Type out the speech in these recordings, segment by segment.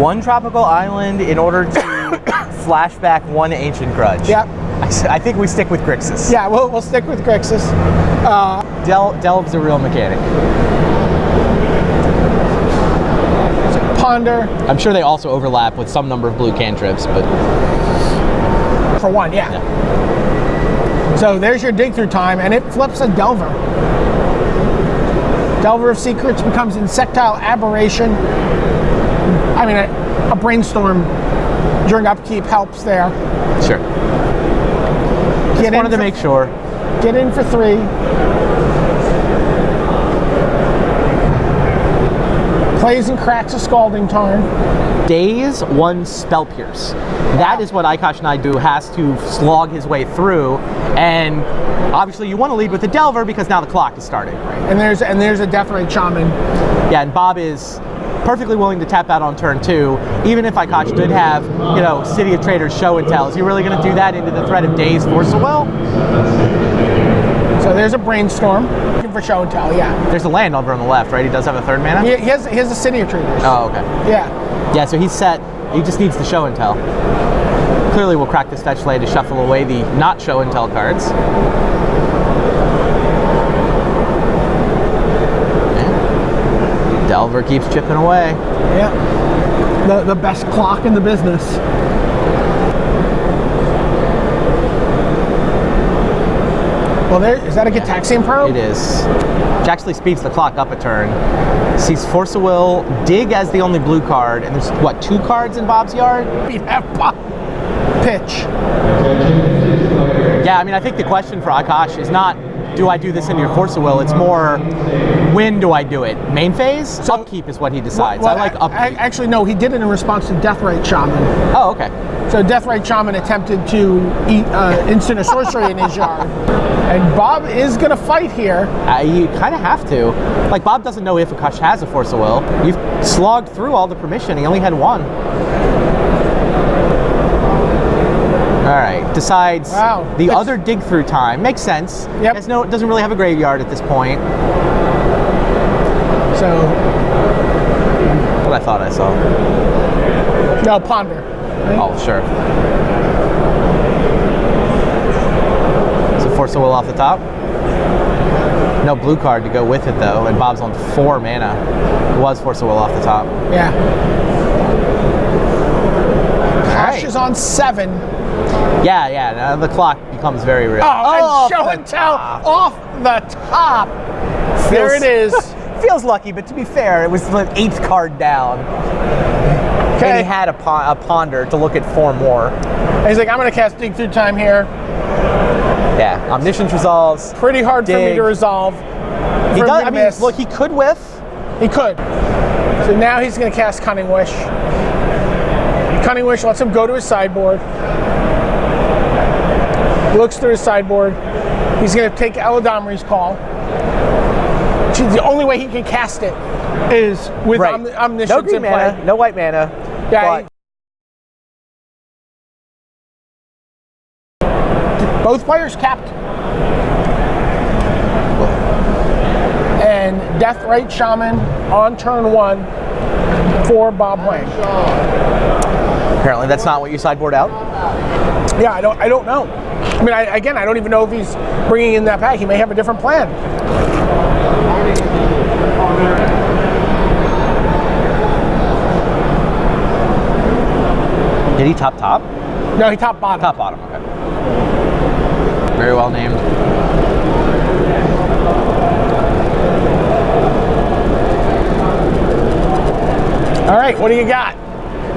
one tropical island in order to flash back one ancient grudge. Yep. I think we stick with Grixis. Yeah, we'll stick with Grixis. Delve's a real mechanic. Ponder. I'm sure they also overlap with some number of blue cantrips, but... For one, yeah. So there's your dig through time, and it flips a Delver. Delver of Secrets becomes Insectile Aberration. I mean, a Brainstorm during upkeep helps there. Sure. Just wanted to make sure. Get in for 3. Plays and cracks a Scalding Tarn. Daze 1 Spell Pierce. That is what Ayakash Naidu has to slog his way through, and obviously you want to lead with the Delver because now the clock is starting. And there's a Deathrite Shaman. Yeah, and Bob is perfectly willing to tap out on turn 2, even if Ayakash did have, you know, City of Traders Show and Tell. Is he really going to do that into the threat of Daze Force of Will? So there's a Brainstorm. Looking for Show and Tell, yeah. There's a land over on the left, right? He does have a 3rd mana? He has a City of Traders. Oh, okay. Yeah. Yeah, so he's set. He just needs the Show and Tell. Clearly we'll crack this fetch land to shuffle away the not Show and Tell cards. Delver keeps chipping away. Yeah. The best clock in the business. Well, is that a Gitaxian Probe? It is. Which actually speeds the clock up a turn. Sees Force of Will, Dig as the only blue card, and there's, what, 2 cards in Bob's yard? We have Pitch. Yeah, I mean, I think the question for Ayakash is not, do I do this into your Force of Will? It's more, when do I do it? Main phase? So, upkeep is what he decides. Well, I like upkeep. Actually, no, he did it in response to Deathrite Shaman. Oh, okay. So Deathrite Shaman attempted to eat instant a sorcery in his yard. And Bob is going to fight here. You kind of have to. Like, Bob doesn't know if Ayakash has a Force of Will. You've slogged through all the permission. He only had 1. All right, decides the other dig through time. Makes sense. Yep. Doesn't really have a graveyard at this point. So. What I thought I saw. No, Ponder. Right? Oh, sure. So Force of Will off the top. No blue card to go with it though, and Bob's on 4 mana. It was Force of Will off the top. Yeah. Cash is on 7. Yeah, the clock becomes very real. Oh, and Show and Tell off the top. There it is. Feels lucky, but to be fair, it was the 8th card down. Okay. And he had a Ponder to look at 4 more. And he's like, I'm going to cast Dig Through Time here. Yeah, Omniscience resolves. Pretty hard for me to resolve. He does. I mean, look, he could whiff. He could. So now he's going to cast Cunning Wish. Cunning Wish lets him go to his sideboard. Looks through his sideboard. He's going to take Eladamri's Call. The only way he can cast it is with Omniscience no green mana, no white mana. Yeah. Both players capped. And Deathrite Shaman on turn 1 for Bob Wang. Apparently that's not what you sideboard out. Yeah, I don't know. I mean, I don't even know if he's bringing in that pack. He may have a different plan. Did he top? No, he top bottom. Top bottom, okay. Very well named. All right, what do you got?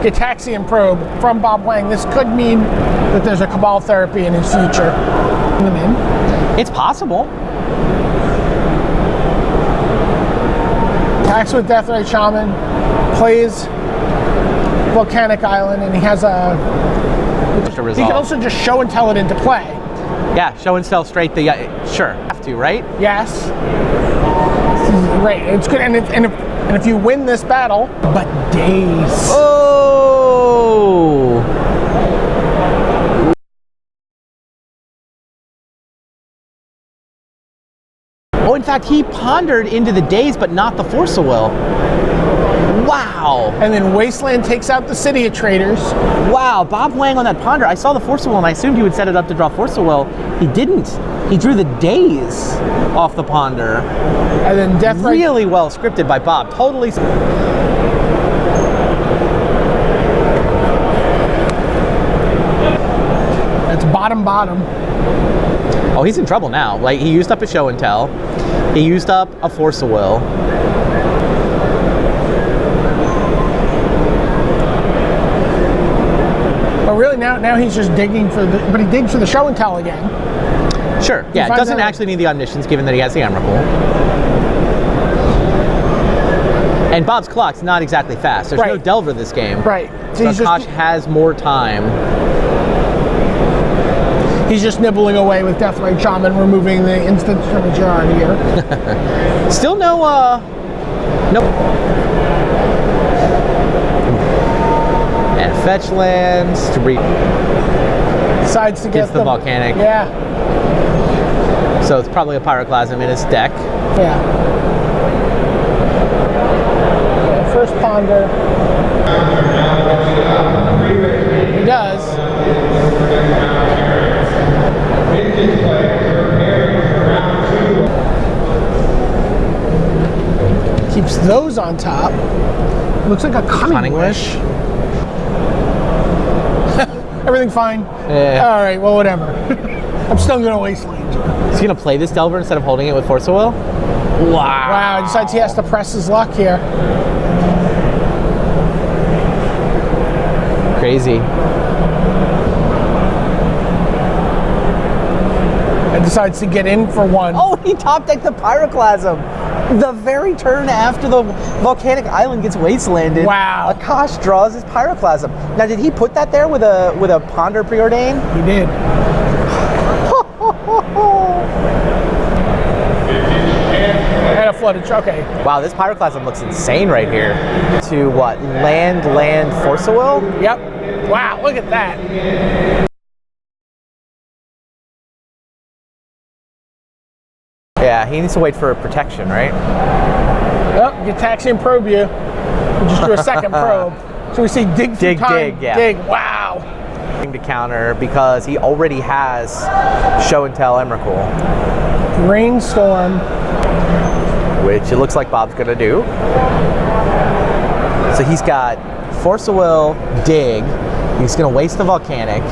Gitaxian Probe from Bob Wang. This could mean that there's a Cabal Therapy in his future. It's possible. Attacks with Deathrite Shaman, plays Volcanic Island, and he has a. He can also just Show and Tell it into play. Yeah, Show and Tell straight the. Sure, have to, right? Yes. Right, it's good, and if you win this battle, but Daze. Oh. Oh, in fact, he pondered into the Daze, but not the Force of Will. Wow. And then Wasteland takes out the City of Traitors. Wow, Bob Wang on that ponder. I saw the Force of Will and I assumed he would set it up to draw Force of Will. He didn't. He drew the days off the ponder. And then Deathrite. Really well scripted by Bob. Totally. That's bottom. Oh, he's in trouble now. Like, he used up a show and tell. He used up a Force of Will. But really now he's just digging for the, but he digs for the show and tell again. Sure, yeah, it doesn't actually need the Omniscience given that he has the Emrakul. And Bob's clock's not exactly fast. There's no Delver this game. Right. So Akash has more time. He's just nibbling away with Deathrite Shaman, removing the instant skirmisher on here. Still no, nope. And fetch lands to read. Decides to get the volcanic. Yeah. So it's probably a Pyroclasm in his deck. Yeah. First ponder. He does. Keeps those on top. Looks like a Cunning Wish. Everything fine? Yeah. All right, well, whatever. I'm still going to Wasteland. He's going to play this Delver instead of holding it with Force of Will? Wow. Wow, he decides he has to press his luck here. Crazy. And decides to get in for one. Oh, he top decked the Pyroclasm. The very turn after the volcanic island gets wastelanded. Wow. Akash draws his Pyroclasm. Now, did he put that there with a ponder preordain? He did. And a flooded. Okay. Wow, this Pyroclasm looks insane right here. To what? Land, Force of Will? Yep. Wow, look at that. Yeah, he needs to wait for a protection, right? Oh, Gitaxian probe you. We just do a second probe. So we see dig through time. Yeah. Dig. Wow. To counter because he already has show and tell Emrakul. Rainstorm. Which it looks like Bob's gonna do. So he's got Force of Will, dig. He's gonna waste the volcanic.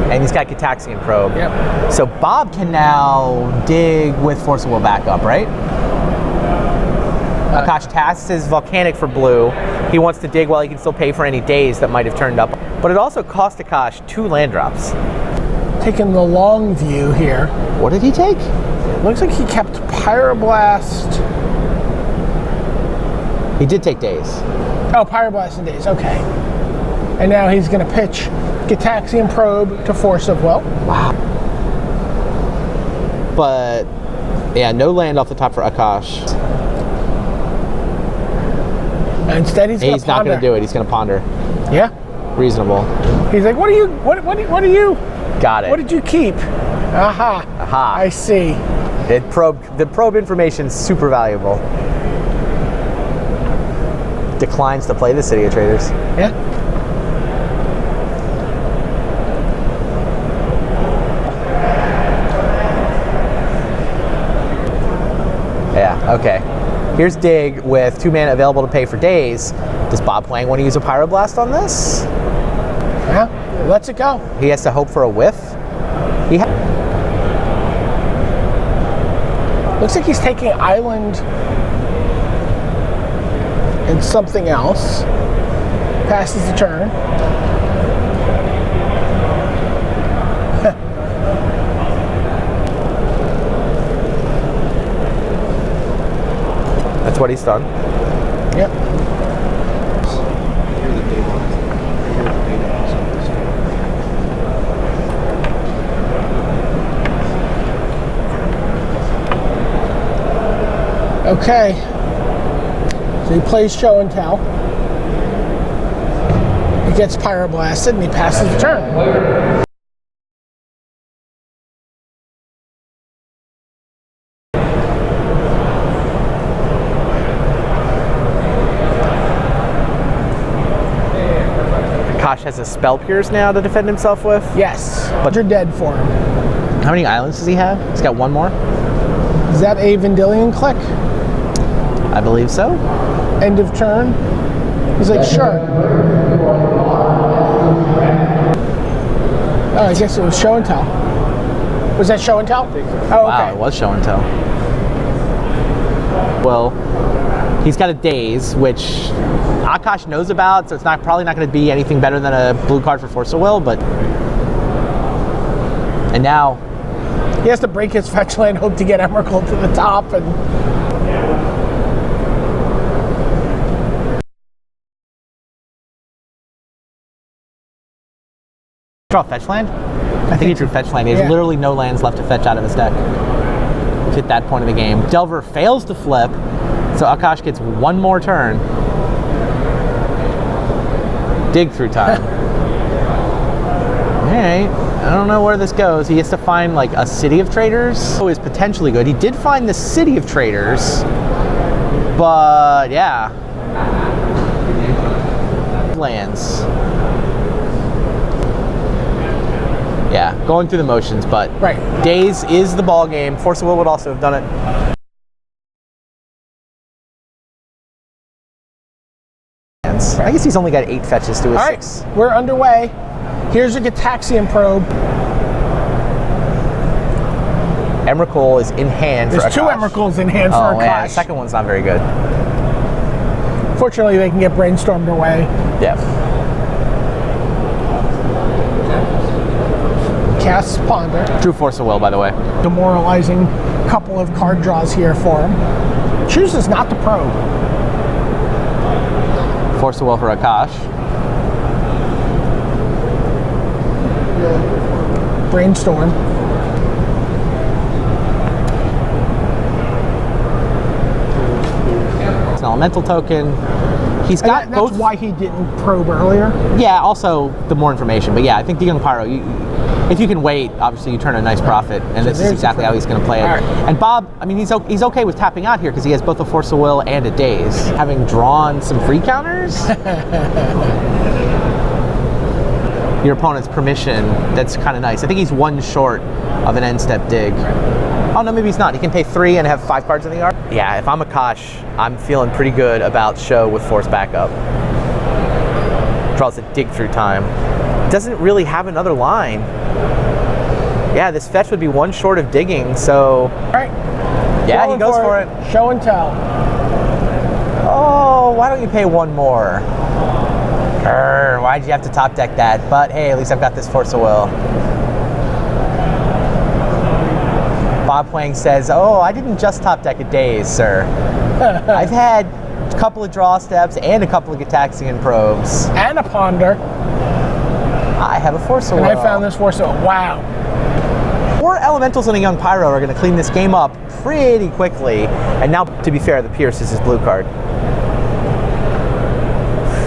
And he's got Gitaxian probe. Yep. So Bob can now dig with Force of Will back up, right? Akash tasks his volcanic for blue. He wants to dig while he can still pay for any days that might have turned up. But it also cost Akash 2 land drops. Taking the long view here. What did he take? Looks like he kept Pyroblast. He did take days. Oh, Pyroblast in days. Okay. And now he's going to pitch Gitaxian probe to Force of Will. Wow. But yeah, no land off the top for Akash. Instead, he's not going to do it. He's going to ponder. Yeah. Reasonable. He's like, what are you? What are you? Got it. What did you keep? Aha. Aha. I see. The probe information is super valuable. Declines to play the City of Traitors. Yeah. Yeah, okay. Here's dig with 2 mana available to pay for days. Does Bob Wang want to use a Pyroblast on this? Yeah, lets it go. He has to hope for a whiff. Looks like he's taking Island and something else. Passes the turn. That's what he's done. Yep. Okay. So he plays show and tell. He gets Pyroblasted and he passes the turn. has a Spell Pierce now to defend himself with. Yes, but you're dead for him. How many islands does he have? He's got one more. Is that a Vendilion click? I believe so. End of turn. He's like, sure. Oh, I guess it was show and tell. Was that show and tell? Oh, okay. Wow, it was show and tell. Well, he's got a Daze, which Akash knows about, so it's probably not going to be anything better than a blue card for Force of Will, but... And now... He has to break his fetch land, hope to get Emrakul to the top, and... Draw fetch land? I think he drew fetch land. He has literally no lands left to fetch out of his deck. Hit that point of the game. Delver fails to flip, so Akash gets one more turn. Dig through time. Alright, I don't know where this goes. He has to find like a City of Traders. Oh, is potentially good. He did find the City of Traders, but yeah. Lands. Yeah, going through the motions, but Daze is the ball game. Force of Will would also have done it. I guess he's only got 8 fetches to his 6. All right, we're underway. Here's a Gitaxian Probe. Emrakul is in hand for Akash. There's 2 Emrakuls in hand for Akash. Yeah, the second one's not very good. Fortunately, they can get brainstormed away. Yeah. Casts Ponder. True Force of Will, by the way. Demoralizing couple of card draws here for him. Chooses not to probe. Force of Will for Akash. Brainstorm. It's an elemental token. He's got both. That's why he didn't probe earlier. Yeah, also the more information. But yeah, I think the Young Pyro, if you can wait, obviously you turn a nice profit, and this is exactly how he's going to play it. And Bob, I mean, he's okay with tapping out here because he has both a Force of Will and a Daze. Having drawn some free counters, your opponent's permission, that's kind of nice. I think he's one short of an end step dig. Oh no, maybe he's not. He can pay 3 and have 5 cards in the yard. Yeah, if I'm Akash, I'm feeling pretty good about show with Force backup. Draws a dig through time. Doesn't really have another line. Yeah, this fetch would be one short of digging, so... All right. Yeah, he goes for it. Show and tell. Oh, why don't you pay 1 more? Why'd you have to top deck that? But hey, at least I've got this Force of Will. Bob Huang says, oh, I didn't just top deck a Daze, sir. I've had a couple of draw steps and a couple of Gitaxian probes. And a Ponder. I have a Force of Will. And I found this Force of Will. Wow. 4 elementals and a Young Pyro are going to clean this game up pretty quickly. And now, to be fair, the Pierce is his blue card.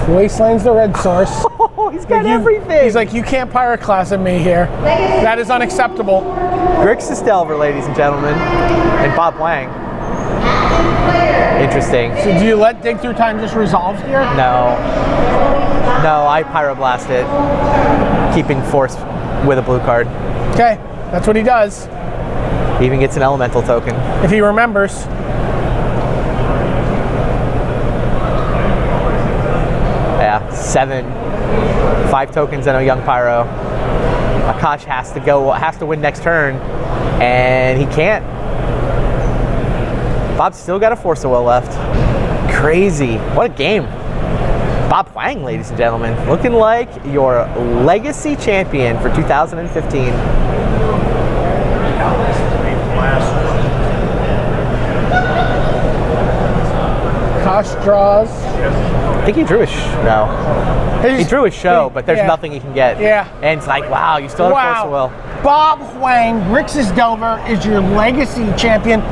Wasteland's the red source. Oh, he's got everything. He's like, you can't Pyroclasm me here. That is unacceptable. Grixis Delver, ladies and gentlemen. And Bob Huang. Interesting. So do you let Dig Through Time just resolve here? No. No, I Pyroblast it. Keeping Force with a blue card. Okay, that's what he does. He even gets an elemental token. If he remembers. Yeah, 7. 5 tokens and a Young Pyro. Akash has to win next turn, and he can't. Bob's still got a Force of Will left. Crazy. What a game. Bob Huang, ladies and gentlemen, looking like your legacy champion for 2015. Akash draws. I think he drew his no. He drew his show, but there's nothing he can get. Yeah. And it's like, wow, you still have a Force of Will. Bob Huang, Grixis Delver is your legacy champion.